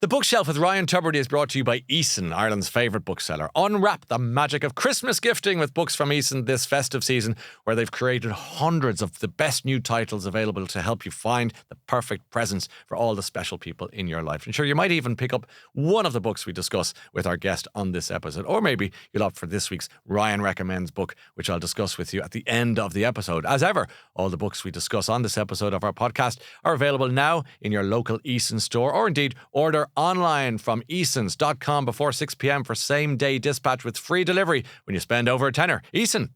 The Bookshelf with Ryan Tubridy is brought to you by Eason, Ireland's favourite bookseller. Unwrap the magic of Christmas gifting with books from Eason this festive season, where they've created hundreds of the best new titles available to help you find the perfect presents for all the special people in your life. And sure, you might even pick up one of the books we discuss with our guest on this episode. Or maybe you'll opt for this week's Ryan Recommends book, which I'll discuss with you at the end of the episode. As ever, all the books we discuss on this episode of our podcast are available now in your local Eason store, or indeed order online from easons.com before 6 p.m. for same-day dispatch with free delivery when you spend over a tenner. Eason,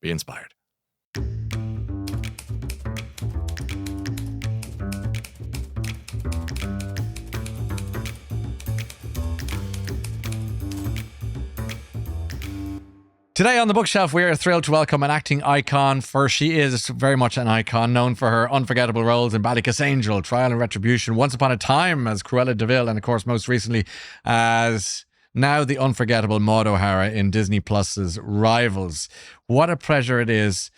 be inspired. Today on The Bookshelf, we are thrilled to welcome an acting icon, for she is very much an icon, known for her unforgettable roles in Ballycus Angel, Trial and Retribution, Once Upon a Time as Cruella de Vil, and of course most recently as now the unforgettable Maud O'Hara in Disney Plus's Rivals. What a pleasure it is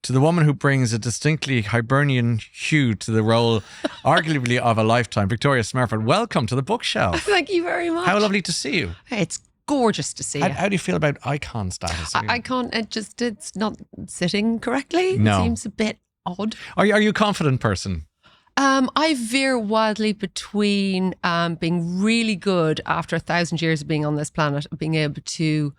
to the woman who brings a distinctly Hibernian hue to the role, arguably of a lifetime, Victoria Smurfit. Welcome to The Bookshelf. Thank you very much. How lovely to see you. It's gorgeous to see you. How do you feel about icon status? I can't, it's not sitting correctly. No. It seems a bit odd. Are you a confident person? I veer wildly between being really good after 1,000 years of being on this planet, being able to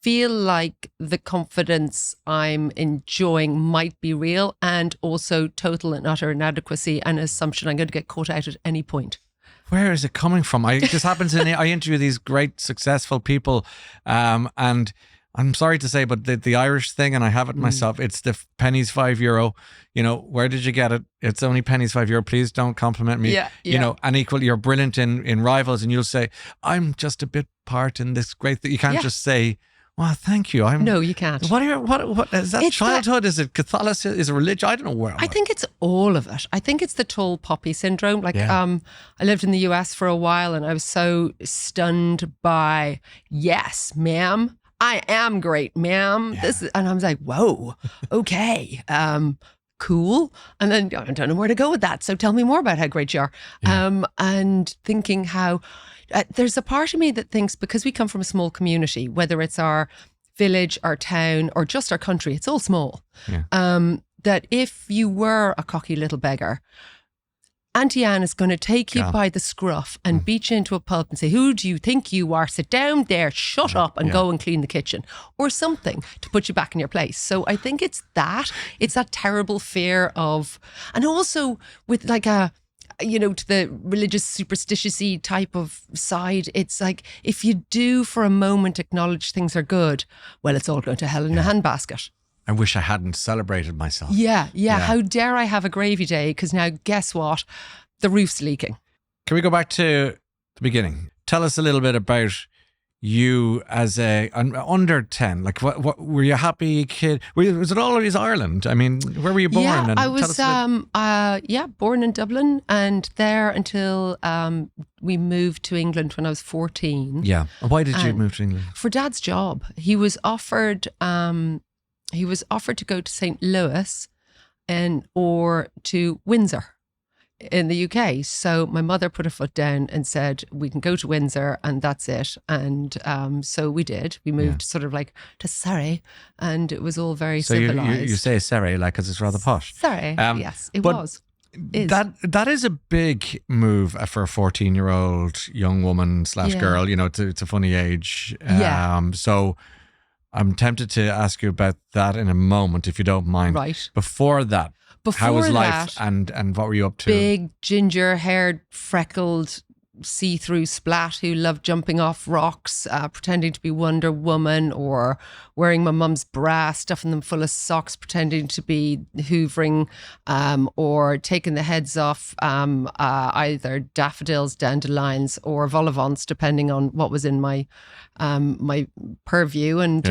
feel like the confidence I'm enjoying might be real, and also total and utter inadequacy and assumption I'm going to get caught out at any point. Where is it coming from? This happens I interview these great successful people, and I'm sorry to say, but the Irish thing, and I have it myself, it's the pennies €5. You know, where did you get it? It's only pennies €5. Please don't compliment me. Yeah. You know, and equally, you're brilliant in Rivals, and you'll say, I'm just a bit part in this great thing. You can't just say, well, thank you. No, you can't. What is that? It's childhood? Is it Catholicism? Is it religion? I don't know where. I think it's all of it. I think it's the tall poppy syndrome. I lived in the US for a while, and I was so stunned by, yes, ma'am, I am great, ma'am. Yeah. And I was like, whoa, okay, cool. And then I don't know where to go with that. So tell me more about how great you are. Yeah. And thinking how there's a part of me that thinks, because we come from a small community, whether it's our village, our town, or just our country, it's all small. Yeah. That if you were a cocky little beggar, Auntie Anne is going to take you by the scruff and beat you into a pulp and say, who do you think you are? Sit down there, shut up and go and clean the kitchen, or something to put you back in your place. So I think it's that terrible fear of, and also with like to the religious superstitious-y type of side, it's like, if you do for a moment acknowledge things are good, well, it's all going to hell in a handbasket. I wish I hadn't celebrated myself. Yeah. How dare I have a gravy day? Because now, guess what? The roof's leaking. Can we go back to the beginning? Tell us a little bit about you as an under 10. Like, what were you a happy kid? Was it always Ireland? I mean, where were you born? Yeah, and I was born in Dublin, and there until we moved to England when I was 14. Yeah. And why did you move to England? For Dad's job. He was offered to go to St. Louis or to Windsor in the UK. So my mother put her foot down and said, we can go to Windsor and that's it. And so we did. We moved sort of like to Surrey, and it was all very civilized. You say Surrey like, because it's rather posh. Surrey, yes, it was. That is a big move for a 14-year-old young woman / girl. You know, it's a funny age. So I'm tempted to ask you about that in a moment, if you don't mind. Right. Before that, how was life, and what were you up to? Big, ginger-haired, freckled, see-through splat who loved jumping off rocks, pretending to be Wonder Woman, or wearing my mum's bra, stuffing them full of socks, pretending to be hoovering, or taking the heads off either daffodils, dandelions, or vol au vents, depending on what was in my my purview. And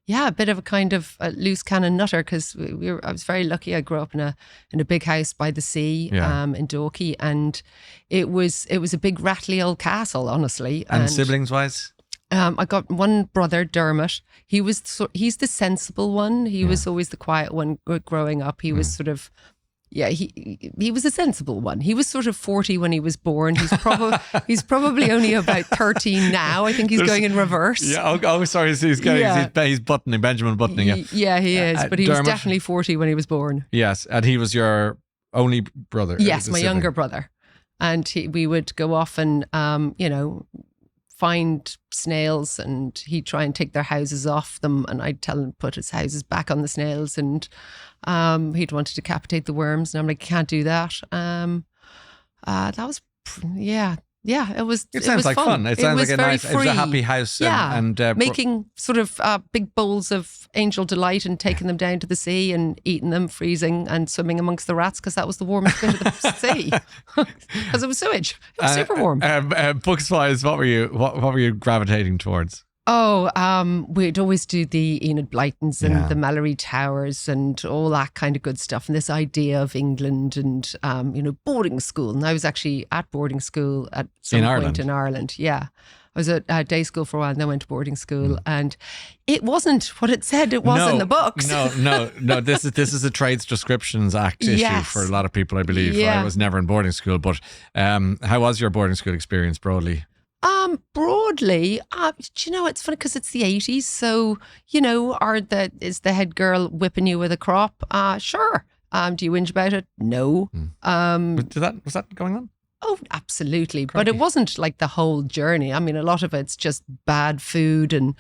a bit of a kind of a loose cannon nutter, because I was very lucky. I grew up in a big house by the sea in Dalkey, and it was a big rattly old castle, honestly. And siblings wise? I got one brother, Dermot. He's the sensible one. He was always the quiet one growing up. He was sort of, Yeah, he was a sensible one. He was sort of 40 when he was born. He's probably only about 13 now. I think he's going in reverse. Yeah. Oh, sorry. He's buttoning, Benjamin buttoning. Yeah, he is. But he was definitely 40 when he was born. Yes, and he was your only brother. Yes, my younger brother. And we would go off and, find snails, and he'd try and take their houses off them, and I'd tell him to put his houses back on the snails, and he'd want to decapitate the worms, and I'm like, can't do that. That was, it was. It sounds like fun. It sounds like a nice, it was a happy house. Yeah, and making sort of big bowls of angel delight and taking them down to the sea and eating them, freezing and swimming amongst the rats because that was the warmest bit of the sea because it was sewage. It was super warm. Books wise, what were you gravitating towards? Oh, we'd always do the Enid Blytons and the Mallory Towers and all that kind of good stuff. And this idea of England and, boarding school. And I was actually at boarding school at some point in Ireland. Yeah. I was at day school for a while and then went to boarding school. And it wasn't what it said it was in the books. No. This is a Trades Descriptions Act issue for a lot of people, I believe. Yeah. I was never in boarding school. But how was your boarding school experience broadly? Broadly, do you know, it's funny because it's the 80s. So, is the head girl whipping you with a crop? Sure. Do you whinge about it? No. Was that going on? Oh, absolutely. Crikey. But it wasn't like the whole journey. I mean, a lot of it's just bad food and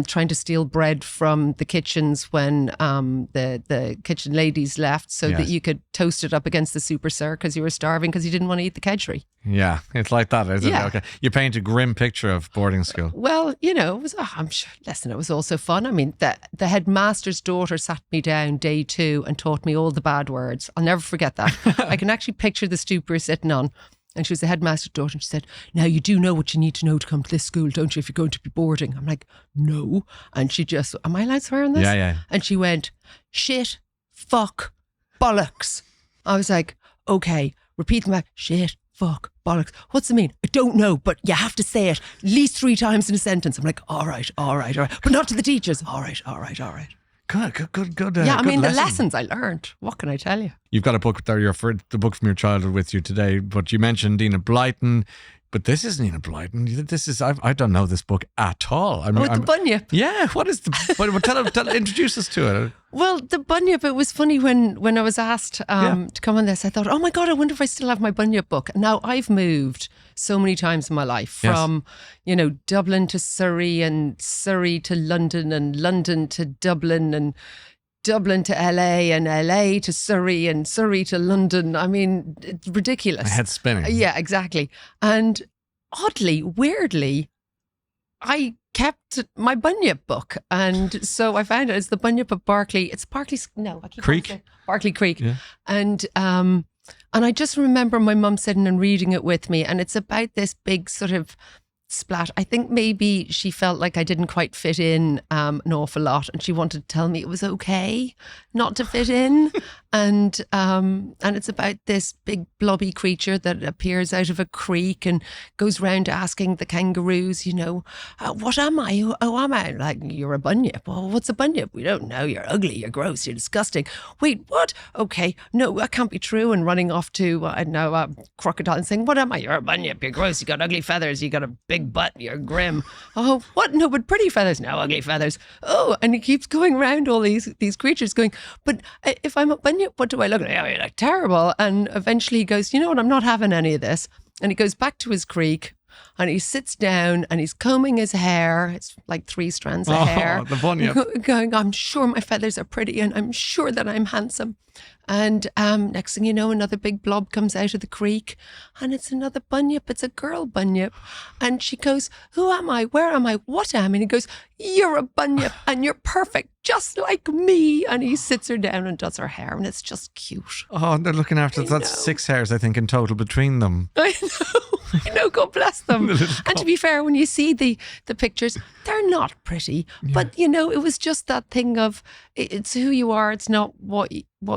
trying to steal bread from the kitchens when the kitchen ladies left so that you could toast it up against the super sir because you were starving because you didn't want to eat the kedgeree. Yeah, it's like that, isn't it? Okay. You paint a grim picture of boarding school. Well, it was, I'm sure, listen, it was also fun. I mean, the headmaster's daughter sat me down day 2 and taught me all the bad words. I'll never forget that. I can actually picture the stoop we were sitting on. And she was the headmaster's daughter, and she said, now you do know what you need to know to come to this school, don't you, if you're going to be boarding? I'm like, no. And she just, am I allowed to swear on this? Yeah. And she went, shit, fuck, bollocks. I was like, okay, repeat them back. Shit, fuck, bollocks. What's it mean? I don't know, but you have to say it at least 3 times in a sentence. I'm like, all right. But not to the teachers. All right. Good. Yeah, I mean, lesson. The lessons I learned. What can I tell you? You've got a book there, the book from your childhood with you today, but you mentioned Enid Blyton. But this isn't Enid Blyton. This is, I don't know this book at all. The Bunyip. Yeah, what is introduce us to it. Well, the Bunyip, it was funny when I was asked to come on this, I thought, oh my God, I wonder if I still have my Bunyip book. Now, I've moved so many times in my life from, Dublin to Surrey and Surrey to London and London to Dublin and Dublin to LA and LA to Surrey and Surrey to London. I mean, it's ridiculous. My head's spinning. Yeah, exactly. And oddly, weirdly, I kept my Bunyip book. And so I found it's the Bunyip of Barclay. It's Barclay's, no, I keep Creek. Barclay Creek. Yeah. And I just remember my mum sitting and reading it with me. And it's about this big sort of splat. I think maybe she felt like I didn't quite fit in an awful lot, and she wanted to tell me it was okay not to fit in. And it's about this big blobby creature that appears out of a creek and goes round asking the kangaroos, what am I? Who am I? Like, you're a bunyip. Well, what's a bunyip? We don't know. You're ugly. You're gross. You're disgusting. Wait, what? Okay, no, that can't be true. And running off to a crocodile and saying, what am I? You're a bunyip. You're gross. You got ugly feathers. You got a big butt. You're grim. Oh, what? No, but pretty feathers. No, ugly feathers. Oh, and he keeps going around all these creatures going, but if I'm a bunyip, what do I look like? Oh, you're like terrible. And eventually he goes, you know what? I'm not having any of this. And he goes back to his creek and he sits down and he's combing his hair. It's like 3 strands of hair. The bunyip. Going, I'm sure my feathers are pretty and I'm sure that I'm handsome. And next thing you know, another big blob comes out of the creek and it's another bunyip. It's a girl bunyip. And she goes, who am I? Where am I? What am I? And he goes, you're a bunyip and you're perfect, just like me. And he sits her down and does her hair and it's just cute. Oh, they're looking after, that's 6 hairs, I think, in total between them. I know, God bless them. And to be fair, when you see the pictures, they're not pretty. Yeah. But, it was just that thing of, it's who you are. It's not what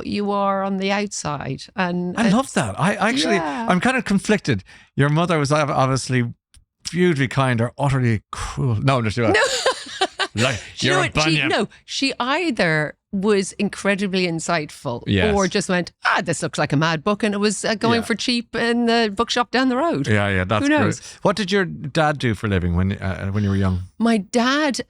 you are on the outside. And I love that. I actually, I'm kind of conflicted. Your mother was obviously beautifully kind or utterly cruel. No, just do it. No. Like, you're a bunyip. She either was incredibly insightful, Yes. or just went, this looks like a mad book, and it was going for cheap in the bookshop down the road. Yeah, that's Who knows? great. What did your dad do for a living when you were young? My dad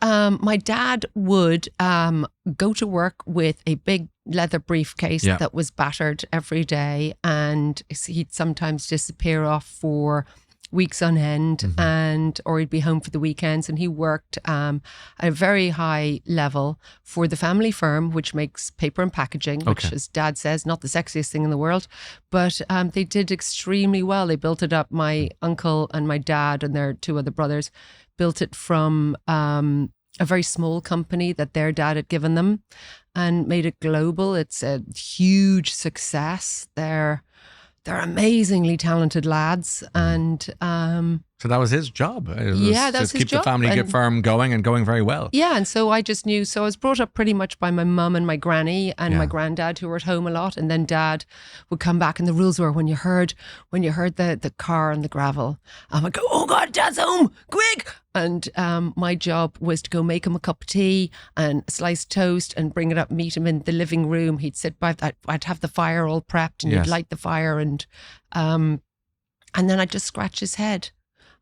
would go to work with a big leather briefcase that was battered every day, and he'd sometimes disappear off for weeks on end, or he'd be home for the weekends, and he worked at a very high level for the family firm which makes paper and packaging, which, as Dad says, not the sexiest thing in the world, but they did extremely well. They built it up. My uncle and my dad and their two other brothers built it from a very small company that their dad had given them and made it global. It's a huge success. They're amazingly talented lads, and so that was his job. That was his keep job. the family firm going and going very well. Yeah, and so I just knew. So I was brought up pretty much by my mum and my granny and my granddad, who were at home a lot, and then Dad would come back, and the rules were when you heard the car and the gravel, I would go, "Oh God, Dad's home! Quick!" And my job was to go make him a cup of tea and a sliced toast and bring it up, meet him in the living room. He'd sit by that. I'd have the fire all prepped, and he'd light the fire, and then I'd just scratch his head,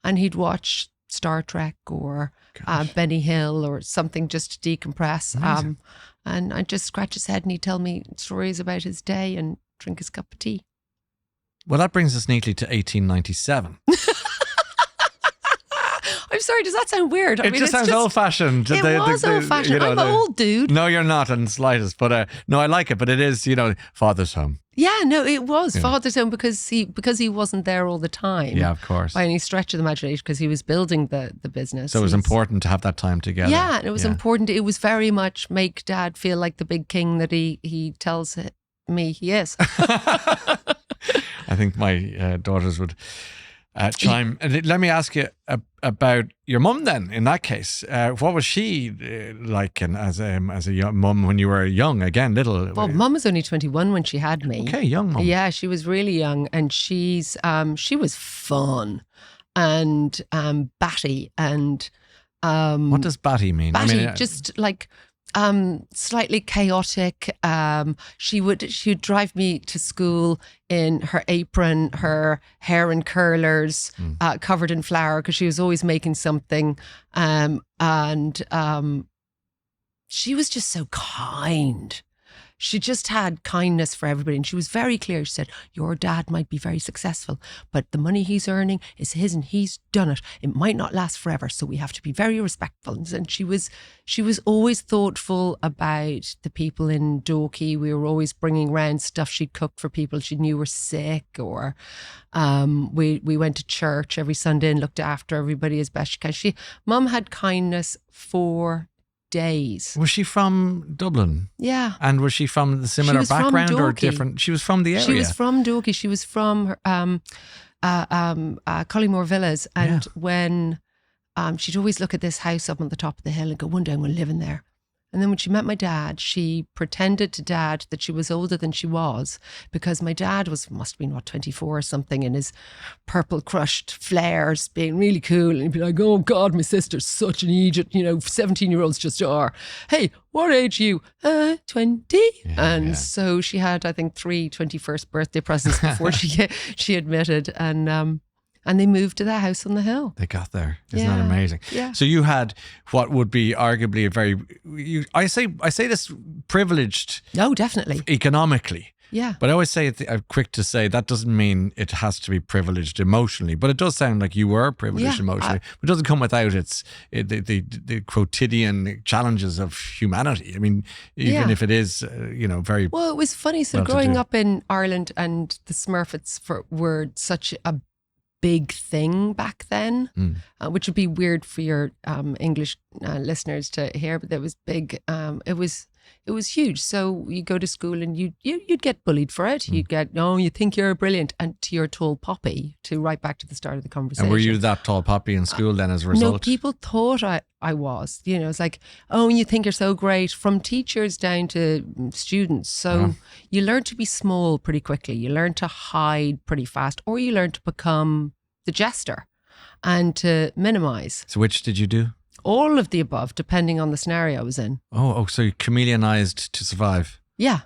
and he'd watch Star Trek or Benny Hill or something just to decompress. And I'd just scratch his head, and he'd tell me stories about his day and drink his cup of tea. Well, that brings us neatly to 1897. I'm sorry, does that sound weird? It just sounds old-fashioned. It was old-fashioned. I'm an old dude. No, you're not in the slightest. But no, I like it. But it is, father's home. Yeah, no, it was father's home because he wasn't there all the time. Yeah, of course. By any stretch of the imagination, because he was building the business. So it was important to have that time together. Yeah, and it was important. It was very much make Dad feel like the big king that he tells me he is. I think my daughters would chime. And let me ask you about your mum then. In that case, what was she like as a young mum when you were young? Again, little. Well, Mum was only 21 when she had me. Okay, young mum. Yeah, she was really young, and she was fun and batty and. What does batty mean? Batty, just like. Slightly chaotic. She would drive me to school in her apron, her hair in curlers, covered in flour, because she was always making something. And she was just so kind. She just had kindness for everybody, and she was very clear. She said, "Your dad might be very successful, but the money he's earning is his, and he's done it. It might not last forever, so we have to be very respectful." And she was always thoughtful about the people in Dorky. We were always bringing round stuff she'd cooked for people she knew were sick, or we went to church every Sunday and looked after everybody as best she can. Mum had kindness for days. Was she from Dublin? Yeah. And was she from the similar background or different? She was from the area. She was from Dorky. She was from Collymore Villas. And when she'd always look at this house up on the top of the hill and go, "One day I'm going to live in there." And then when she met my dad, she pretended to Dad that she was older than she was, because my dad must have been 24 or something, in his purple crushed flares, being really cool. And he'd be like, "Oh God, my sister's such an idiot. 17-year-olds just are. Hey, what age are you?" 20. So she had, I think, 3 21st birthday presents before she admitted. And they moved to that house on the hill. They got there. Isn't that amazing? Yeah. So you had what would be arguably a very, I say this privileged. No, definitely. Economically. Yeah. But I always say, I'm quick to say, that doesn't mean it has to be privileged emotionally. But it does sound like you were privileged emotionally. But it doesn't come without the quotidian challenges of humanity. I mean, even if it is, very. Well, it was funny. So growing up in Ireland, and the Smurfits were such a big thing back then, which would be weird for your English listeners to hear, but that was big. It was huge. So you go to school and you'd get bullied for it. You'd get, "Oh, you think you're brilliant," and to your tall poppy, to right back to the start of the conversation. And were you that tall poppy in school then as a result? No, people thought I was. It's like, "Oh, you think you're so great," from teachers down to students. So you learn to be small pretty quickly. You learn to hide pretty fast, or you learn to become the jester and to minimize. So which did you do? all of the above, depending on the scenario I was in. Oh, so you chameleonized to survive. Yeah.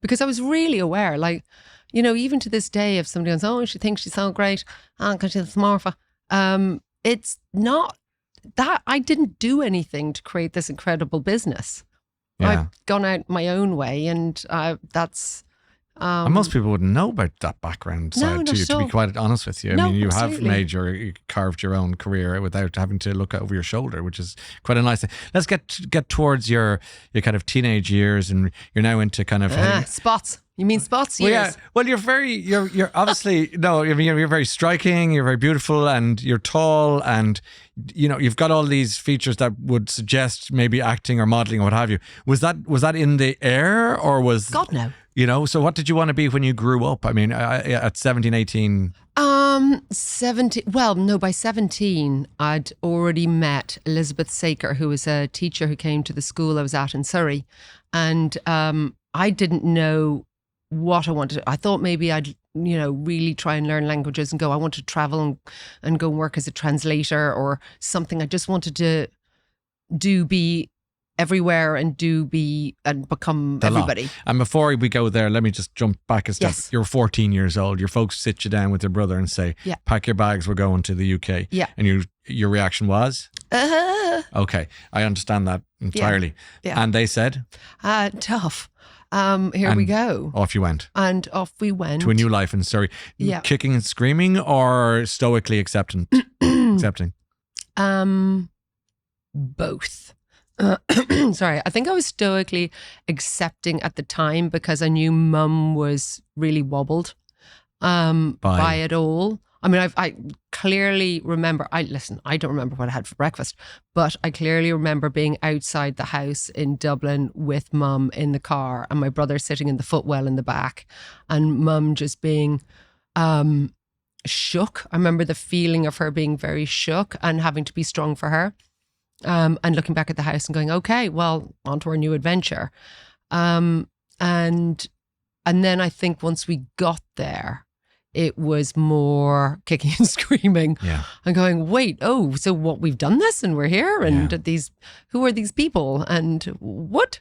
Because I was really aware, like, even to this day, if somebody goes, oh, she thinks she's so great, because she's Smurfit. It's not that I didn't do anything to create this incredible business. Yeah. I've gone out my own way, and that's... and most people wouldn't know about that background side to you, to be quite honest with you. I mean, you absolutely. you carved your own career without having to look over your shoulder, which is quite a nice thing. Let's get towards your kind of teenage years, and you're now into kind of spots. You mean spots well, years? yeah. Well, you're obviously no. I mean, you're very striking. You're very beautiful, and you're tall, and you've got all these features that would suggest maybe acting or modeling or what have you. Was that in the air, or was God no? So what did you want to be when you grew up? I mean, at 17, 18? 17. Well, no, by 17, I'd already met Elizabeth Saker, who was a teacher who came to the school I was at in Surrey. And I didn't know what I wanted. I thought maybe I'd, really try and learn languages and go, I want to travel and go work as a translator or something. I just wanted to be everywhere and become everybody. And before we go there, let me just jump back a step. Yes. You're 14 years old. Your folks sit you down with your brother and say, pack your bags, we're going to the UK. Yeah. And your reaction was? Okay, I understand that entirely. Yeah. And they said? Tough. Here we go. Off you went. And off we went. To a new life in Surrey. Yeah. Kicking and screaming or stoically accepting? Both. Sorry, I think I was stoically accepting at the time because I knew Mum was really wobbled by it all. I mean, I clearly remember, I don't remember what I had for breakfast, but I clearly remember being outside the house in Dublin with Mum in the car and my brother sitting in the footwell in the back and Mum just being shook. I remember the feeling of her being very shook and having to be strong for her. And looking back at the house and going, okay, well, on to our new adventure. And then I think once we got there, it was more kicking and screaming and going, wait, so what, we've done this and we're here and who are these people and what?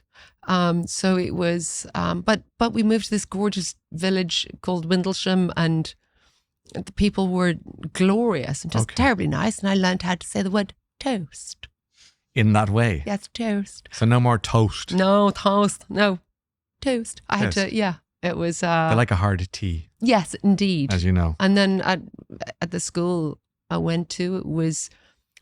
So it was, but we moved to this gorgeous village called Windlesham and the people were glorious and just terribly nice. And I learned how to say the word toast. In that way? Yes, toast. So no more toast? No, toast. No, toast. I had to, it was... They like a hard tea. Yes, indeed. As you know. And then at the school I went to, it was...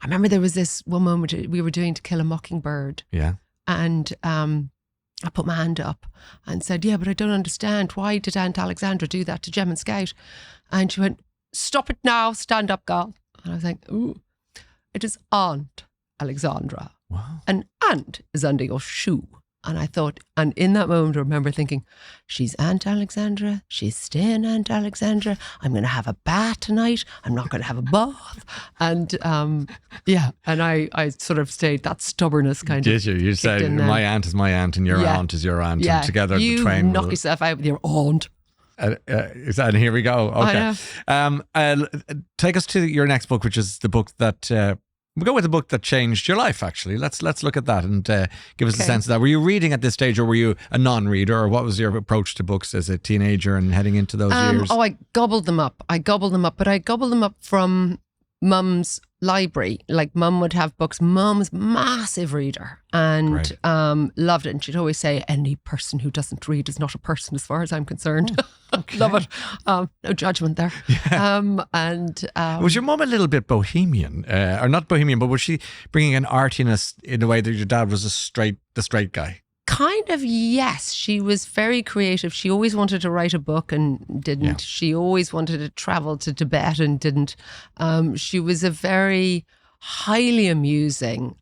I remember there was this one moment we were doing To Kill a Mockingbird. Yeah. And I put my hand up and said, but I don't understand. Why did Aunt Alexandra do that to Gem and Scout? And she went, stop it now, stand up, girl. And I was like, ooh, it is Aunt Alexandra. Wow. An ant is under your shoe. And I thought, and in that moment, I remember thinking, she's Aunt Alexandra. She's staying Aunt Alexandra. I'm going to have a bath tonight. I'm not going to have a bath. And and I sort of stayed, that stubbornness kind of. Did you? You said, my aunt is my aunt and your aunt is your aunt. Yeah. And together you the twain knock yourself out with your aunt. And here we go. Okay. Take us to your next book, which is the book that... We'll go with a book that changed your life, actually. Let's look at that and give us a sense of that. Were you reading at this stage or were you a non-reader or what was your approach to books as a teenager and heading into those years? I gobbled them up. But I gobbled them up from Mum's library. Like Mum would have books. Mum's massive reader and loved it. And she'd always say, any person who doesn't read is not a person as far as I'm concerned. Okay. Love it. No judgment there. Yeah. Was your mum a little bit bohemian? Or not bohemian, but was she bringing an artiness in the way that your dad was the straight guy? Kind of, yes. She was very creative. She always wanted to write a book and didn't. Yeah. She always wanted to travel to Tibet and didn't. She was a very highly amusing,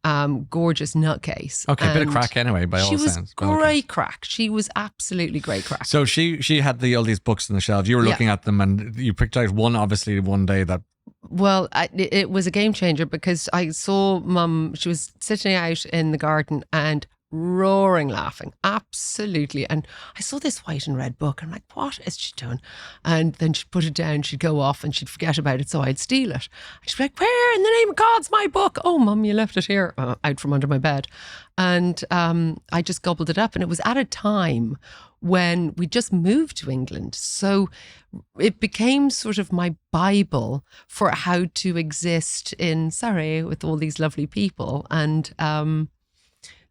gorgeous nutcase. Okay, a bit of crack anyway, by all sounds. She was great crack. She was absolutely great crack. So she had all these books on the shelves. You were looking at them and you picked out one, obviously, one day that... Well, it was a game changer because I saw Mum, she was sitting out in the garden and roaring laughing, absolutely. And I saw this white and red book. I'm like, what is she doing? And then she'd put it down, she'd go off and she'd forget about it, so I'd steal it. She'd be like, where in the name of God's my book? Oh, Mum, you left it here, out from under my bed. And I just gobbled it up. And it was at a time when we just moved to England. So it became sort of my Bible for how to exist in Surrey with all these lovely people. And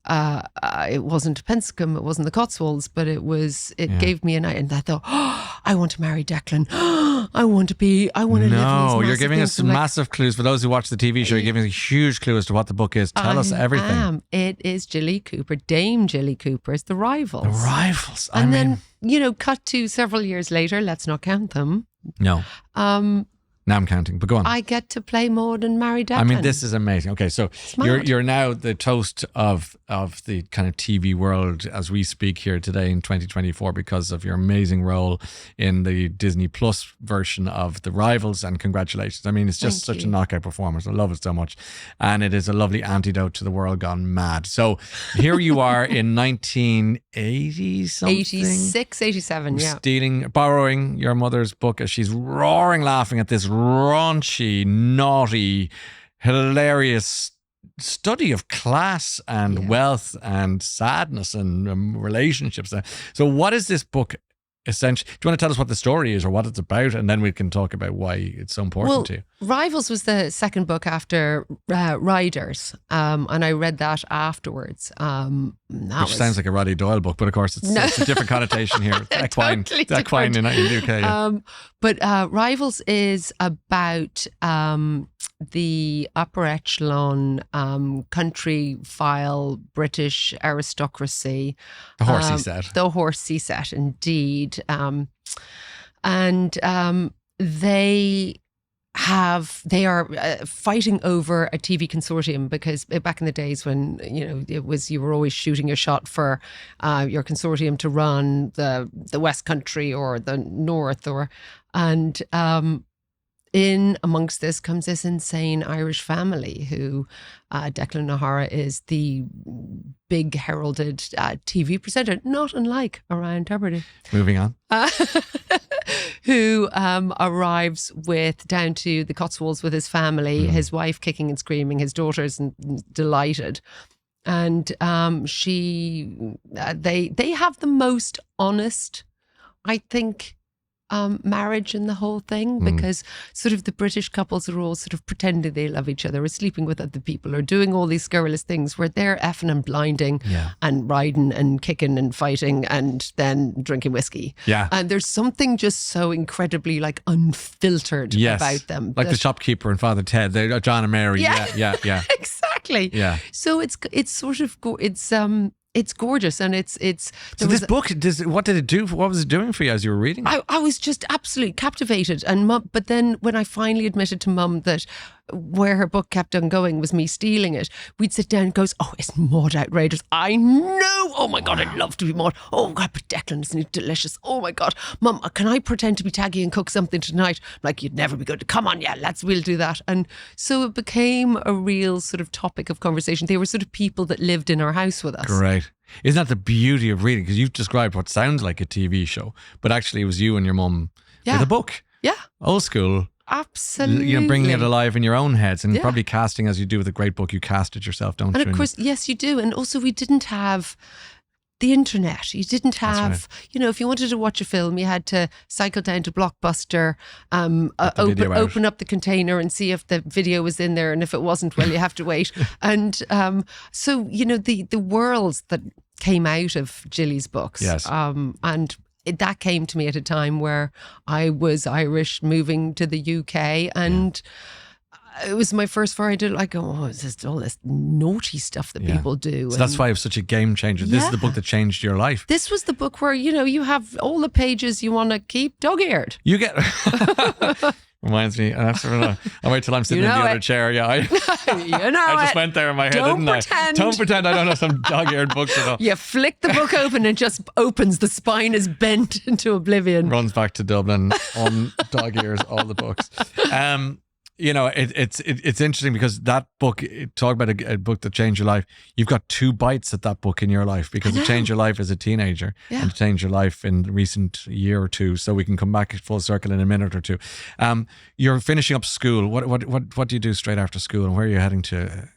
it wasn't Pensacombe, it wasn't the Cotswolds, but it gave me a night. And I thought, oh, I want to marry Declan. I want to live in these massive you're giving things. us some massive clues. For those who watch the TV show, you're giving us a huge clue as to what the book is. Tell us everything. It is Gilly Cooper, Dame Gilly Cooper. It's The Rivals. The Rivals. And then, cut to several years later, let's not count them. No. Now I'm counting, but go on. I get to play Maud and marry Declan. I mean, this is amazing. Okay, so you're now the toast of the kind of TV world as we speak here today in 2024 because of your amazing role in the Disney Plus version of The Rivals, and congratulations. I mean, it's just such a knockout performance. I love it so much. And it is a lovely antidote to the world gone mad. So here you are in 1980 something? 86, 87, yeah. Borrowing your mother's book as she's roaring laughing at this raunchy, naughty, hilarious study of class and wealth and sadness and relationships. So what is this book essentially? Do you want to tell us what the story is or what it's about, and then we can talk about why it's so important to you? Rivals was the second book after Riders, and I read that afterwards. Which sounds like a Roddy Doyle book, but of course it's a different connotation here. It's equine in the UK. Yeah. But Rivals is about the upper echelon country file British aristocracy. The horsey set. The horsey set, indeed. They are fighting over a TV consortium because back in the days when you were always shooting your shot for your consortium to run the West Country or the North, and in amongst this comes this insane Irish family who Declan O'Hara is the big heralded TV presenter, not unlike Ryan Tubridy. Moving on. Who arrives down to the Cotswolds with his family, his wife kicking and screaming, his daughters delighted. And they have the most honest, I think, marriage in the whole thing, because sort of the British couples are all sort of pretending they love each other, or sleeping with other people, or doing all these scurrilous things where they're effing and blinding and riding and kicking and fighting and then drinking whiskey. Yeah. And there's something just so incredibly like unfiltered about them. Like the shopkeeper and Father Ted, they're John and Mary. Yeah. Exactly. Yeah. So it's sort of it's gorgeous, and it's. So this book, what did it do? What was it doing for you as you were reading? I was just absolutely captivated, and Mum. But then when I finally admitted to Mum that where her book kept on going was me stealing it, we'd sit down and goes, "Oh, it's Maud outrageous? I know. Oh my God, I'd love to be Maud. Oh God, but Declan, isn't it delicious? Oh my God, Mum, can I pretend to be Taggy and cook something tonight? Like, you'd never be good. Come on, we'll do that." And so it became a real sort of topic of conversation. They were sort of people that lived in our house with us. Great. Isn't that the beauty of reading? Because you've described what sounds like a TV show, but actually it was you and your mum with a book. Yeah. Old school. Absolutely. Bringing it alive in your own heads, and probably casting, as you do with a great book, you cast it yourself, don't you? And of course, yes, you do. And also we didn't have the internet. You didn't have, if you wanted to watch a film, you had to cycle down to Blockbuster, open up the container and see if the video was in there. And if it wasn't, well, you have to wait. And so, the worlds that came out of Gilly's books. Yes. And that came to me at a time where I was Irish, moving to the UK, and it was my first foray to is this all this naughty stuff that people do? So that's why it was such a game changer. This is the book that changed your life. This was the book where, you have all the pages you want to keep dog-eared. You get... Reminds me, I'll wait till I'm sitting in the other chair. Yeah, I just went there in my head, didn't I? Don't pretend I don't have some dog-eared books at all. You flick the book open and it just opens. The spine is bent into oblivion. Runs back to Dublin on dog ears, all the books. it's interesting because that book, talk about a book that changed your life. You've got 2 bites at that book in your life because it changed your life as a teenager and it changed your life in the recent year or two. So we can come back full circle in a minute or two. You're finishing up school. What do you do straight after school, and where are you heading to?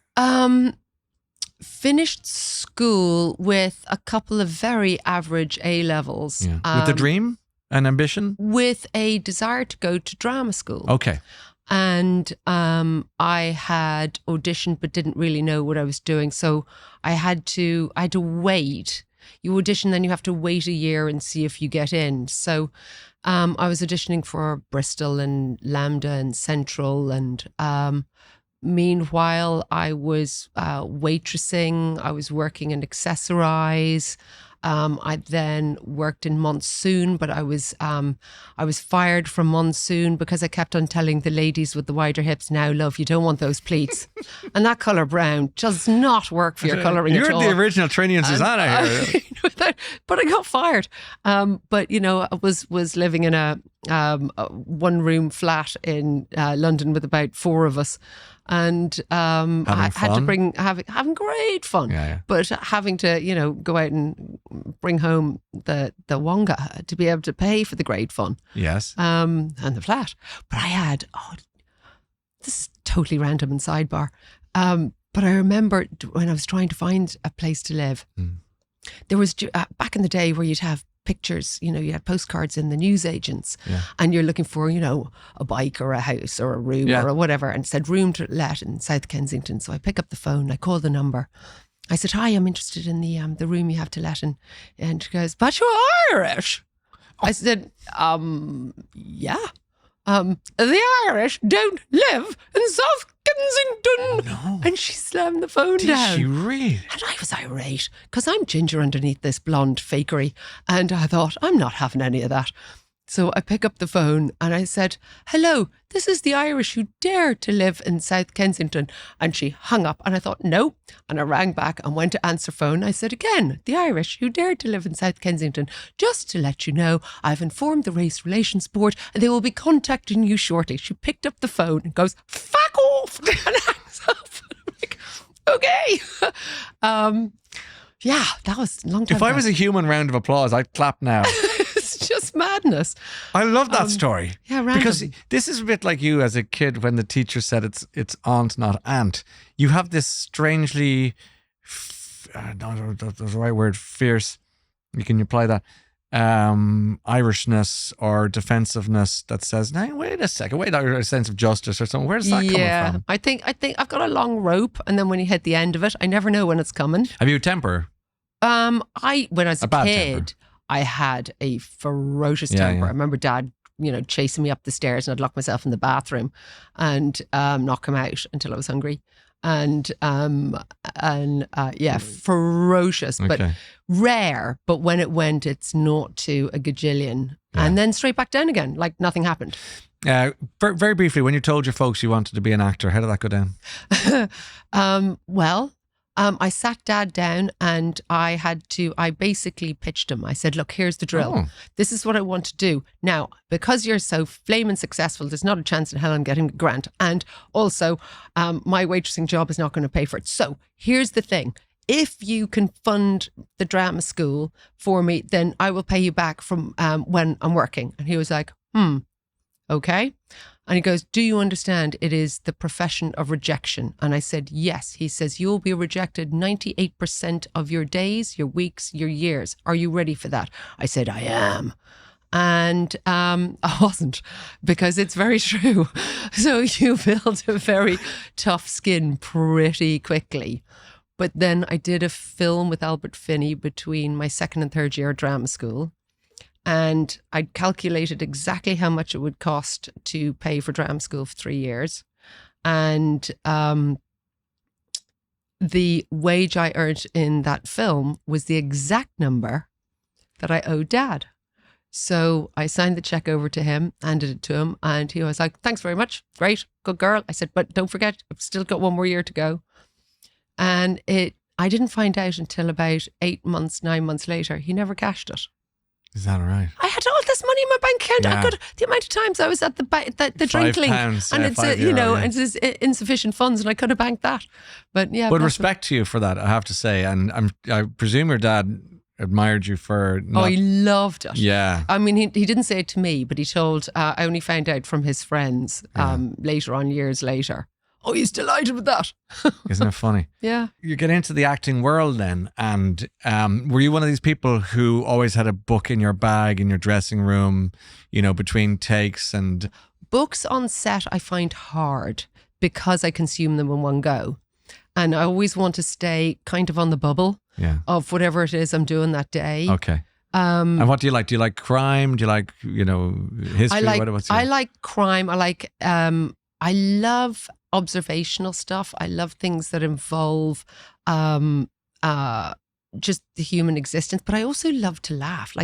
Finished school with a couple of very average A levels. Yeah. With a dream, an ambition, with a desire to go to drama school. Okay. And I had auditioned but didn't really know what I was doing. So I had to wait. You audition, then you have to wait a year and see if you get in. So I was auditioning for Bristol and Lambda and Central. And meanwhile, I was waitressing. I was working in Accessorize. I then worked in Monsoon, but I was fired from Monsoon because I kept on telling the ladies with the wider hips, "Now, love, you don't want those pleats," and that colour brown does not work for your colouring at all. You're the original Trini and Susanna here. But I got fired. But I was living in a 1-room flat in London with about 4 of us. And I had to having great fun, but having to go out and bring home the wonga to be able to pay for the great fun, and the flat. But I had this is totally random and sidebar, but I remember when I was trying to find a place to live, there was back in the day where you'd have pictures, you had postcards in the newsagents and you're looking for, a bike or a house or a room or whatever, and it said room to let in South Kensington. So I pick up the phone, I call the number. I said, "Hi, I'm interested in the room you have to let in." And she goes, "But you're Irish." I said, yeah. "The Irish don't live in South Kensington." No. And she slammed the phone down. Did she really? And I was irate because I'm ginger underneath this blonde fakery. And I thought, I'm not having any of that. So I pick up the phone and I said, "Hello, this is the Irish who dare to live in South Kensington." And she hung up and I thought, no. And I rang back and went to answer phone. I said again, "The Irish who dare to live in South Kensington. Just to let you know, I've informed the Race Relations Board and they will be contacting you shortly." She picked up the phone and goes, "Fuck off," and hangs up. I'm like, okay. That was a long time If I ago. was a human round of applause, I'd clap now. It's just madness. I love that story. Yeah, random. Because this is a bit like you as a kid when the teacher said it's aunt, not aunt. You have this strangely, I don't know if that's the right word, fierce, you can apply that, Irishness or defensiveness that says, "Now, wait a second, wait, a sense of justice or something." Where's that coming from? I think I've got a long rope, and then when you hit the end of it, I never know when it's coming. Have you a temper? When I was a bad kid, temper. I had a ferocious temper. I remember Dad, chasing me up the stairs, and I'd lock myself in the bathroom and not come out until I was hungry. And ferocious, but rare. But when it went, it's 0 to a gajillion, and then straight back down again, like nothing happened. Very briefly, when you told your folks you wanted to be an actor, how did that go down? I sat Dad down and I basically pitched him. I said, "Look, here's the drill. Oh. This is what I want to do. Now, because you're so flaming successful, there's not a chance in hell I'm getting a grant. And also, my waitressing job is not going to pay for it. So here's the thing. If you can fund the drama school for me, then I will pay you back from when I'm working." And he was like, "Okay." And he goes, "Do you understand it is the profession of rejection?" And I said, "Yes." He says, "You'll be rejected 98% of your days, your weeks, your years. Are you ready for that?" I said, "I am." And I wasn't, because it's very true. So you build a very tough skin pretty quickly. But then I did a film with Albert Finney between my 2nd and 3rd year at drama school. And I'd calculated exactly how much it would cost to pay for drama school for 3 years. And the wage I earned in that film was the exact number that I owed Dad. So I signed the check over to him, handed it to him, and he was like, "Thanks very much. Great. Good girl." I said, "But don't forget, I've still got 1 more year to go." And I didn't find out until about 8 months, 9 months later. He never cashed it. Is that right? I had all this money in my bank account. Yeah. I could, the amount of times I was at the drink link, £5, and it's €5, yeah. and it's insufficient funds, and I could have banked that. But yeah, But respect to you for that, I have to say. And I presume your dad admired you for. He loved it. Yeah. I mean, he didn't say it to me, but he told. I only found out from his friends later on, years later. Oh, he's delighted with that. Isn't it funny? Yeah. You get into the acting world then, and were you one of these people who always had a book in your bag, in your dressing room, between takes? And books on set I find hard because I consume them in one go. And I always want to stay kind of on the bubble of whatever it is I'm doing that day. Okay. And what do you like? Do you like crime? Do you like, history? I like crime. I love observational stuff. I love things that involve just the human existence, but I also love to laugh.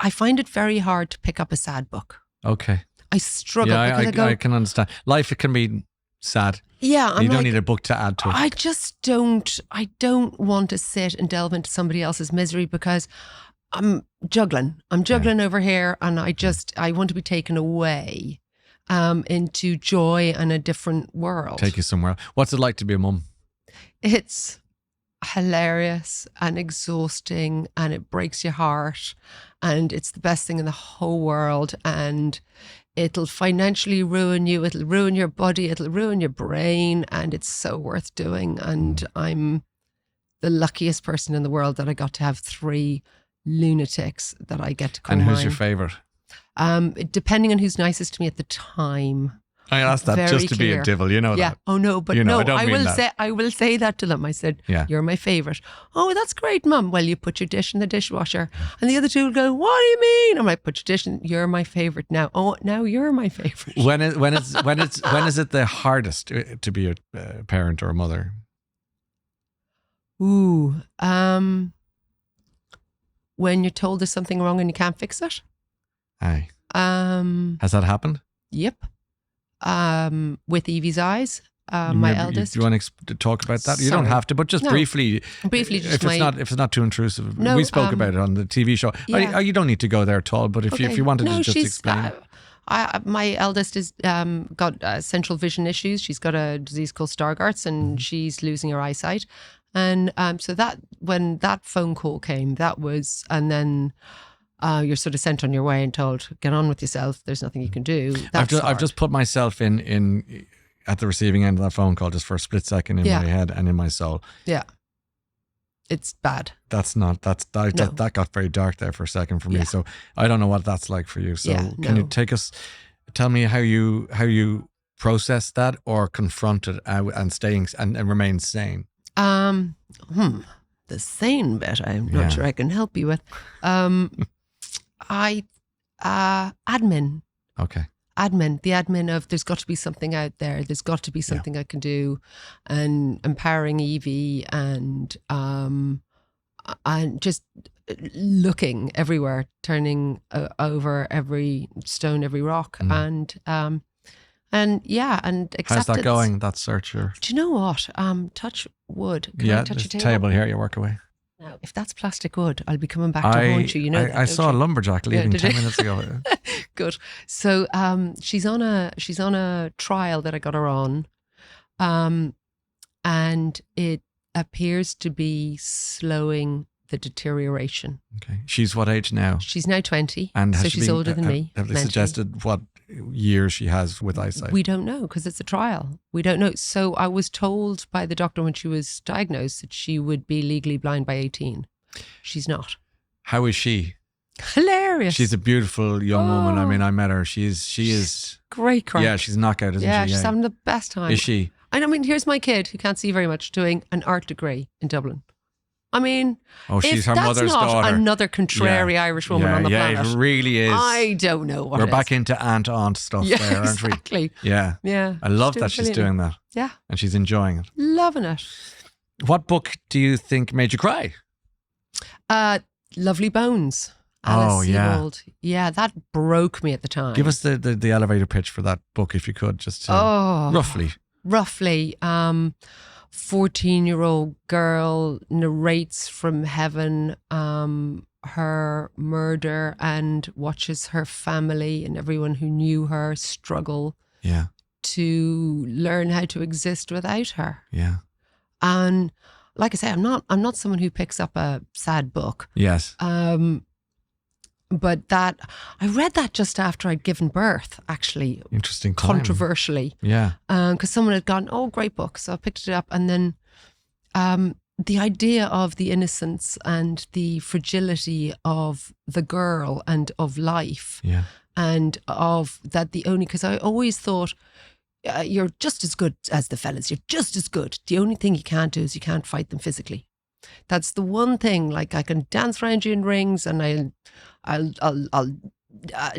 I find it very hard to pick up a sad book. Okay. I struggle because I can understand. Life, it can be sad. Yeah. You don't need a book to add to it. I don't want to sit and delve into somebody else's misery because I'm juggling over here, and I want to be taken away into joy and a different world. Take you somewhere. What's it like to be a mum? It's hilarious and exhausting, and it breaks your heart, and it's the best thing in the whole world, and it'll financially ruin you, it'll ruin your body, it'll ruin your brain, and it's so worth doing. And I'm the luckiest person in the world that I got to have 3 lunatics that I get to call And who's mine. your favourite? Depending on who's nicest to me at the time. I asked that just to be a devil, that. Yeah. Oh no, but I don't I mean that. I will say that to them. I said, "You're my favourite." Oh, that's great, Mum. Well, you put your dish in the dishwasher, and the other 2 will go, "What do you mean?" I'm like, "Put your dish in. You're my favourite now." Oh, now you're my favourite. When is it the hardest to be a parent or a mother? Ooh, when you're told there's something wrong and you can't fix it. Aye. Has that happened? Yep. With Evie's eyes, my eldest. Do you want to talk about that? You don't have to, but just briefly. Briefly, just if it's not too intrusive. No, we spoke about it on the TV show. Yeah. You don't need to go there at all. But if you wanted to just explain. My eldest has got central vision issues. She's got a disease called Stargardt's, and she's losing her eyesight. And so that when that phone call came, that was, and then you're sort of sent on your way and told, get on with yourself. There's nothing you can do. I've just put myself in at the receiving end of that phone call just for a split second in my head and in my soul. Yeah. It's bad. That got very dark there for a second for me. So I don't know what that's like for you. So can you tell me how you process that or confront it and remain sane? The sane bit, I'm not sure I can help you with. Admin. Okay. The admin of there's got to be something out there. There's got to be something I can do, and empowering Evie and just looking everywhere, turning over every stone, every rock, and acceptance. How's that going? That search? Do you know what? Touch wood. Can I touch there's a table here. You work away. Now, if that's plastic wood, I'll be coming back to haunt you. You know that, I saw a lumberjack leaving 10 minutes ago. Good. So she's on a trial that I got her on, and it appears to be slowing the deterioration. Okay. She's what age now? She's now 20, and so she's older than me. Have they suggested what year she has with eyesight? We don't know because it's a trial. We don't know. So I was told by the doctor when she was diagnosed that she would be legally blind by 18. She's not. How is she? Hilarious. She's a beautiful young woman. I mean, I met her. She is great crack. Yeah, she's a knockout, isn't she? Yeah, she's having the best time. Is she? I mean, here's my kid who can't see very much doing an art degree in Dublin. I mean, she's her mother's daughter. That's not another contrary Irish woman on the planet. Yeah, it really is. I don't know what We're back into aunt stuff there, aren't we? Exactly. Yeah. Yeah. I love that she's doing that. Yeah. And she's enjoying it. Loving it. What book do you think made you cry? Lovely Bones. Alice Sebold. Yeah, that broke me at the time. Give us the elevator pitch for that book if you could, just to, roughly. 14-year-old girl narrates from heaven her murder and watches her family and everyone who knew her struggle Yeah. to learn how to exist without her. Yeah. And like I say, I'm not someone who picks up a sad book. Yes. But that I read that just after I'd given birth, actually. Interesting time. Controversially. Yeah. Because someone had gone, oh, great book. So I picked it up. And then the idea of the innocence and the fragility of the girl and of life. Yeah. And of that because I always thought, you're just as good as the fellas. You're just as good. The only thing you can't do is you can't fight them physically. That's the one thing. Like, I can dance around you in rings, and I'll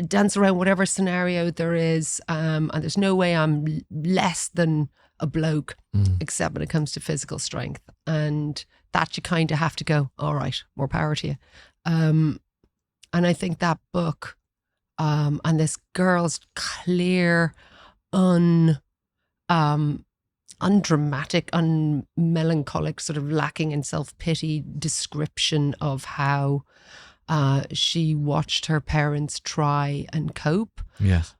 dance around whatever scenario there is. And there's no way I'm less than a bloke, except when it comes to physical strength. And that you kind of have to go, all right, more power to you. And I think that book, and this girl's clear, undramatic, unmelancholic, sort of lacking in self-pity description of how she watched her parents try and cope. Yes.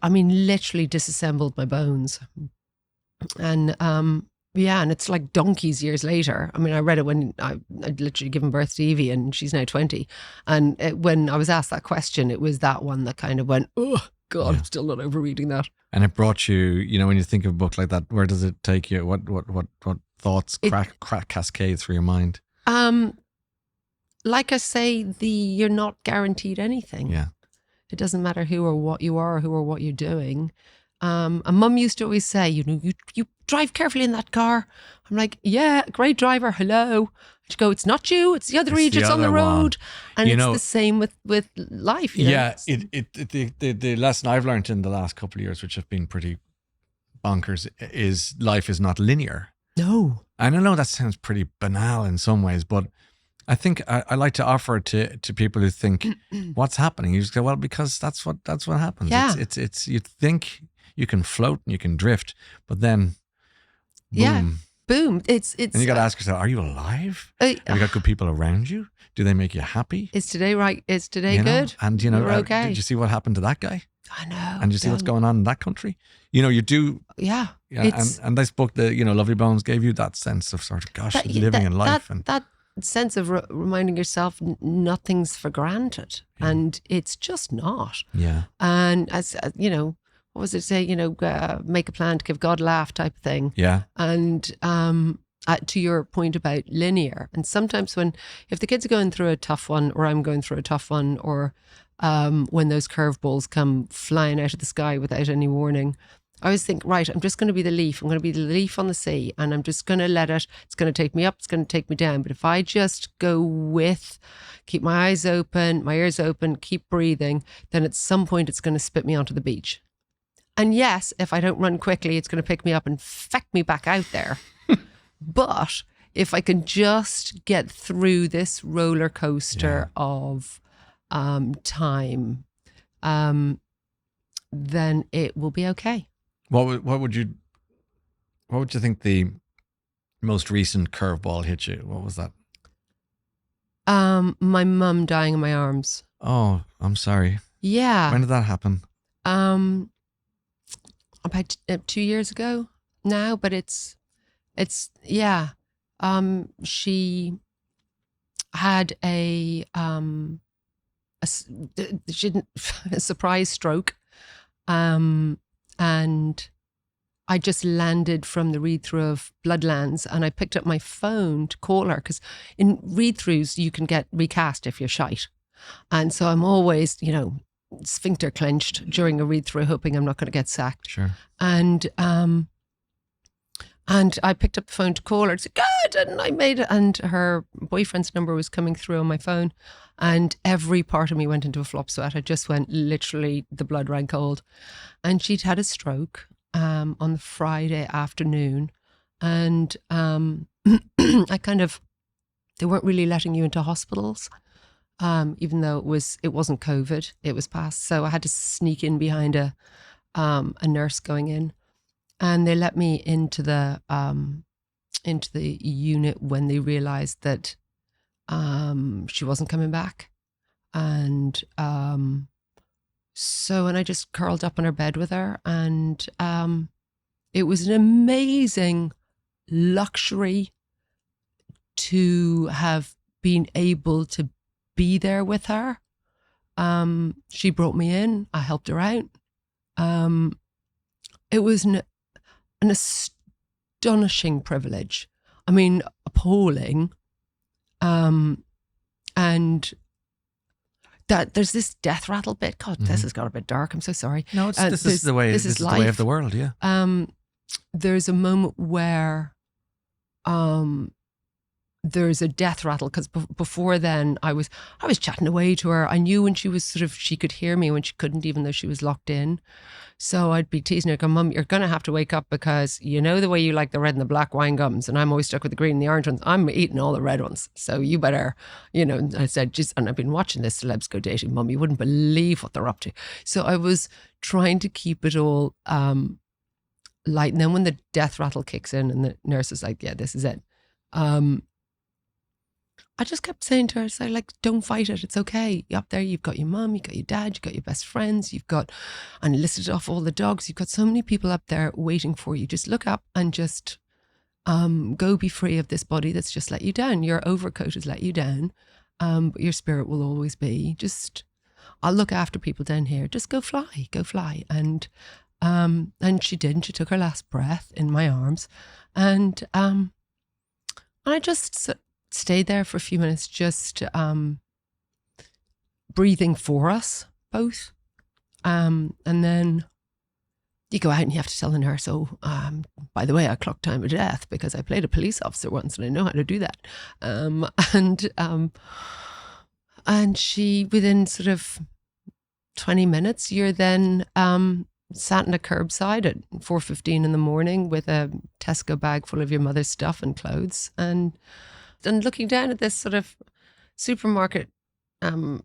Literally disassembled my bones. And and it's like donkeys years later. I mean, I read it when I'd literally given birth to Evie, and she's now 20. And when I was asked that question, it was that one that kind of went, oh, God, I'm still not over reading that. And it brought you, when you think of a book like that, where does it take you? What thoughts cascade through your mind? Like I say, you're not guaranteed anything. Yeah. It doesn't matter who or what you are or who or what you're doing. And Mum used to always say, you drive carefully in that car. I'm like, yeah, great driver. Hello. She'd go, it's not you. It's the other idiots on the road. And it's the same with life. Yeah. The lesson I've learned in the last couple of years, which have been pretty bonkers, is life is not linear. No. And I know that sounds pretty banal in some ways, but I think I like to offer it to people who think, what's happening? You just go, well, because that's what happens. Yeah. It's you think you can float and you can drift, but then boom. Yeah. Boom. It's and you got to ask yourself, are you alive? Have you got good people around you? Do they make you happy? Is today right? Is today good? And you're okay. Did you see what happened to that guy? I know. And you see what's going on in that country? You do. Yeah. And this book, the Lovely Bones, gave you that sense of sort of, gosh, living in life. That sense of reminding yourself nothing's for granted. Yeah. And it's just not. Yeah. And as what was it say? Make a plan to give God a laugh type of thing. Yeah. And to your point about linear, and sometimes if the kids are going through a tough one, or I'm going through a tough one, or when those curveballs come flying out of the sky without any warning, I always think, right, I'm just going to be the leaf. I'm going to be the leaf on the sea, and I'm just going to let it. It's going to take me up. It's going to take me down. But if I just keep my eyes open, my ears open, keep breathing, then at some point it's going to spit me onto the beach. And yes, if I don't run quickly, it's going to pick me up and feck me back out there. But if I can just get through this roller coaster of time, then it will be okay. What would you think the most recent curveball hit you? What was that? My mum dying in my arms. Oh, I'm sorry. Yeah. When did that happen? About 2 years ago now, but it's she had a surprise stroke, and I just landed from the read-through of Bloodlands, and I picked up my phone to call her, because in read-throughs you can get recast if you're shite, and so I'm always sphincter clenched during a read-through, hoping I'm not going to get sacked. Sure. And I picked up the phone to call her. It's good, and I made it. And her boyfriend's number was coming through on my phone, and every part of me went into a flop sweat. I just went, literally, the blood ran cold. And she'd had a stroke on the Friday afternoon, and they weren't really letting you into hospitals. Even though it wasn't COVID, it was past. So I had to sneak in behind a nurse going in, and they let me into the unit when they realised that She wasn't coming back. And and I just curled up on her bed with her, and it was an amazing luxury to have been able to be there with her. She brought me in. I helped her out. It was an astonishing privilege. I mean, appalling. And that there's this death rattle bit. God, this has got a bit dark. I'm so sorry. No, this is the way. This is the way of the world. Yeah. There's a moment where there's a death rattle, because before then I was chatting away to her. I knew when she was she could hear me when she couldn't, even though she was locked in. So I'd be teasing her, going, Mum, you're going to have to wake up, because you know the way you like the red and the black wine gums, and I'm always stuck with the green and the orange ones. I'm eating all the red ones. So you better, I said, and I've been watching this Celebs Go Dating, Mum, you wouldn't believe what they're up to. So I was trying to keep it all light. And then when the death rattle kicks in and the nurse is like, yeah, this is it. I just kept saying to her, don't fight it. It's okay. You're up there, you've got your mum, you've got your dad, you've got your best friends, and listed off all the dogs. You've got so many people up there waiting for you. Just look up and just go be free of this body that's just let you down. Your overcoat has let you down, but your spirit will always be. I'll look after people down here. Just go fly. And she did, and she took her last breath in my arms. And I just stayed there for a few minutes, just breathing for us both. And then you go out and you have to tell the nurse, by the way, I clocked time of death because I played a police officer once and I know how to do that. And she, within 20 minutes, you're then sat in a curbside at 4:15 in the morning with a Tesco bag full of your mother's stuff and clothes, and looking down at this supermarket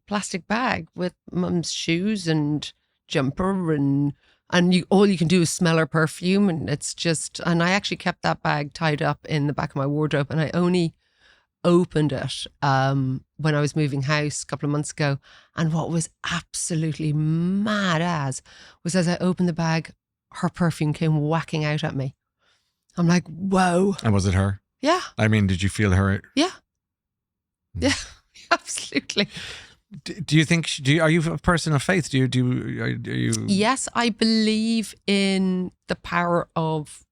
plastic bag with Mum's shoes and jumper, and all you can do is smell her perfume, and and I actually kept that bag tied up in the back of my wardrobe, and I only opened it when I was moving house a couple of months ago. And what was absolutely mad was as I opened the bag, her perfume came whacking out at me. I'm like, whoa. And was it her? Yeah. I mean, did you feel her? Yeah. Yeah, absolutely. Do you think? Are you a person of faith? Are you? Yes, I believe in the power of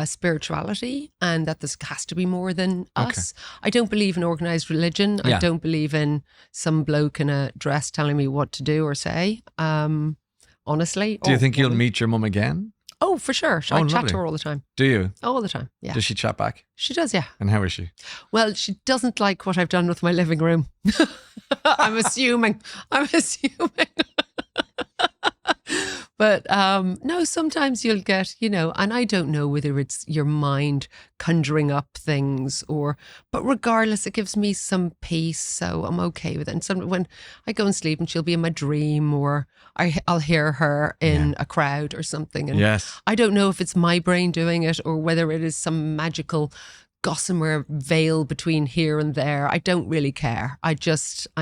spirituality, and that this has to be more than us. Okay. I don't believe in organized religion. Yeah. I don't believe in some bloke in a dress telling me what to do or say. Honestly. Do you think you'll meet your mum again? Oh, for sure. I chat to her all the time. Do you? All the time, yeah. Does she chat back? She does, yeah. And how is she? Well, she doesn't like what I've done with my living room. I'm assuming. But no, sometimes you'll get, and I don't know whether it's your mind conjuring up things but regardless, it gives me some peace, so I'm okay with it. And when I go and sleep and she'll be in my dream, or I'll hear her in a crowd or something. And yes. I don't know if it's my brain doing it or whether it is some magical gossamer veil between here and there. I don't really care. I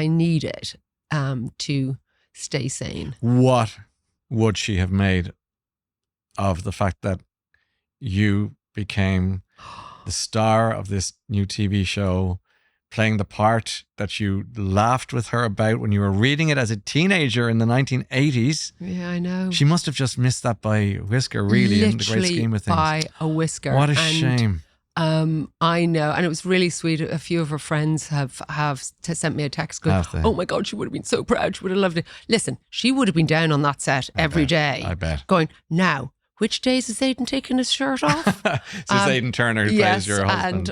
need it to stay sane. What would she have made of the fact that you became the star of this new TV show, playing the part that you laughed with her about when you were reading it as a teenager in the 1980s? Yeah, I know. She must have just missed that by a whisker, really, in the great scheme of things. By a whisker. What a shame. I know, and it was really sweet. A few of her friends have sent me a text going, "Oh my God, she would have been so proud. She would have loved it." Listen, she would have been down on that set every day. I bet. Going, now, which days is Aidan taking his shirt off? So it's Aidan Turner who plays your husband.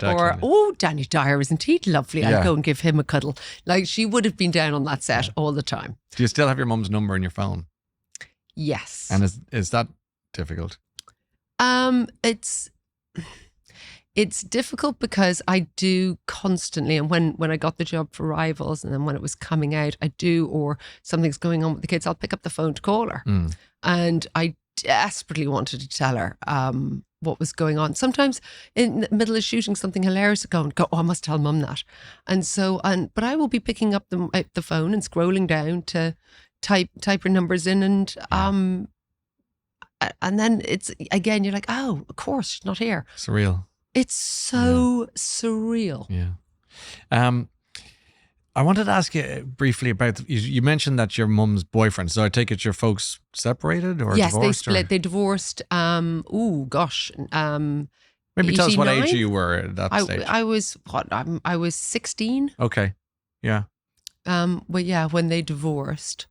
Danny Dyer, isn't he lovely? I'll go and give him a cuddle. Like, she would have been down on that set all the time. Do you still have your mum's number in your phone? Yes. And is that difficult? It's difficult because I do constantly, and when I got the job for Rivals, and then when it was coming out, or something's going on with the kids, I'll pick up the phone to call her. And I desperately wanted to tell her what was going on. Sometimes in the middle of shooting something hilarious, go, oh, I must tell mum that. And so, but I will be picking up the phone and scrolling down to type your numbers in, and then it's, again, you're like, oh, of course, she's not here. Surreal. It's so surreal. Yeah. I wanted to ask you briefly about, you mentioned that your mum's boyfriend, so I take it your folks separated or yes, divorced? Yes, they split. They divorced, maybe tell us what 89? age you were at that stage. I was 16. Okay, yeah. But yeah, when they divorced,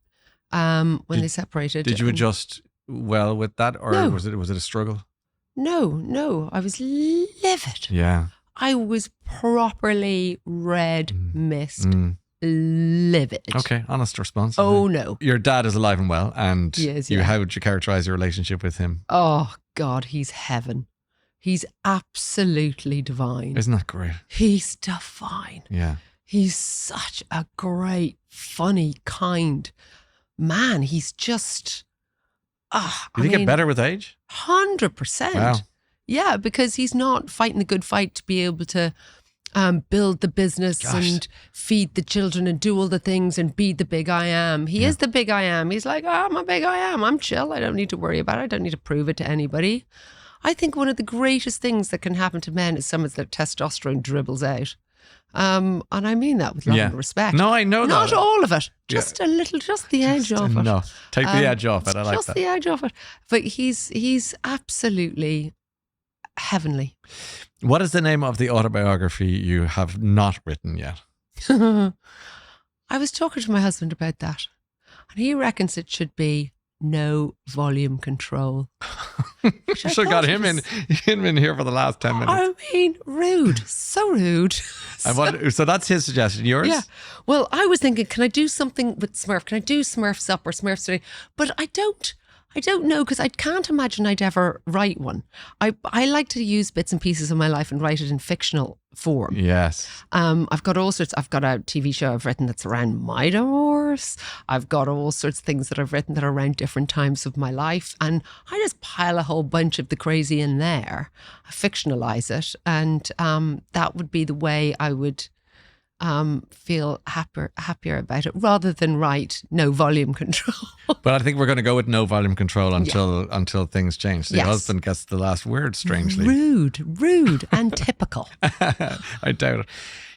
they separated. Did you adjust well with that, or No. was it a struggle? No, I was livid. Yeah. I was properly red mist, livid. Okay, honest response. Oh no. Your dad is alive and well, and He is, how would you characterize your relationship with him? Oh God, he's heaven. He's absolutely divine. Isn't that great? He's divine. Yeah. He's such a great, funny, kind man. He's just, Did he get better with age? 100%. Wow. Yeah, because he's not fighting the good fight to be able to build the business and feed the children and do all the things and be the big I am. He is the big I am. He's like, I'm a big I am. I'm chill. I don't need to worry about it. I don't need to prove it to anybody. I think one of the greatest things that can happen to men is some of their testosterone dribbles out. And I mean that with love and respect. No, I know Not that. all of it. Just a little, just the edge of it. No, take the edge off it. I like that. Just the edge of it. But he's absolutely heavenly. What is the name of the autobiography you have not written yet? I was talking to my husband about that, and he reckons it should be No Volume Control. You should have got him in here for the last 10 minutes. I mean, rude. So rude. So that's his suggestion. Yours? Yeah. Well, I was thinking, can I do something with Smurf? Can I do Smurfs Up or Smurfs Today? But I don't know, because I can't imagine I'd ever write one. I like to use bits and pieces of my life and write it in fictional form. Yes. I've got all sorts. I've got a TV show I've written that's around my divorce. I've got all sorts of things that I've written that are around different times of my life. And I just pile a whole bunch of the crazy in there. I fictionalize it. And that would be the way I would feel happier about it, rather than write No Volume Control. But I think we're going to go with No Volume Control until things change. The husband gets the last word, strangely. Rude and typical. I doubt it.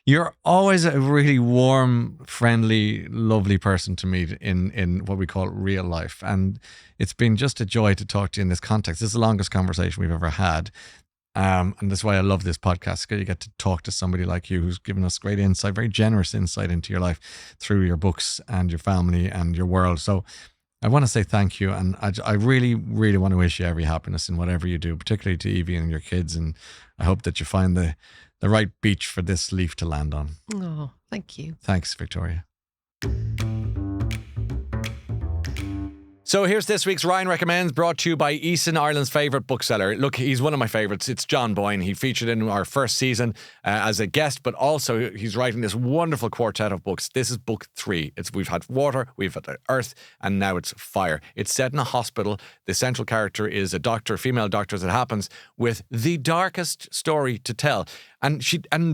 You're always a really warm, friendly, lovely person to meet in what we call real life. And it's been just a joy to talk to you in this context. This is the longest conversation we've ever had. And that's why I love this podcast, because you get to talk to somebody like you who's given us great insight, very generous insight into your life through your books and your family and your world. So I want to say thank you. And I really, really want to wish you every happiness in whatever you do, particularly to Evie and your kids. And I hope that you find the right beach for this leaf to land on. Oh, thank you. Thanks, Victoria. So here's this week's Ryan Recommends, brought to you by Eason, Ireland's favourite bookseller. Look, he's one of my favourites. It's John Boyne. He featured in our first season as a guest, but also he's writing this wonderful quartet of books. This is book 3. We've had water, we've had earth, and now it's fire. It's set in a hospital. The central character is a doctor, female doctor as it happens, with the darkest story to tell. And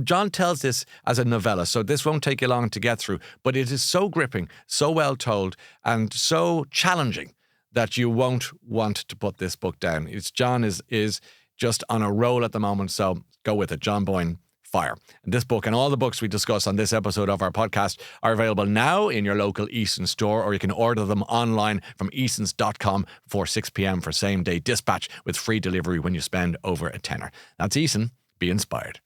John tells this as a novella, so this won't take you long to get through. But it is so gripping, so well told, and so challenging that you won't want to put this book down. John is just on a roll at the moment, so go with it. John Boyne, Fire. And this book and all the books we discuss on this episode of our podcast are available now in your local Eason store, or you can order them online from easons.com before 6 p.m. for same-day dispatch with free delivery when you spend over a tenner. That's Eason. Be inspired.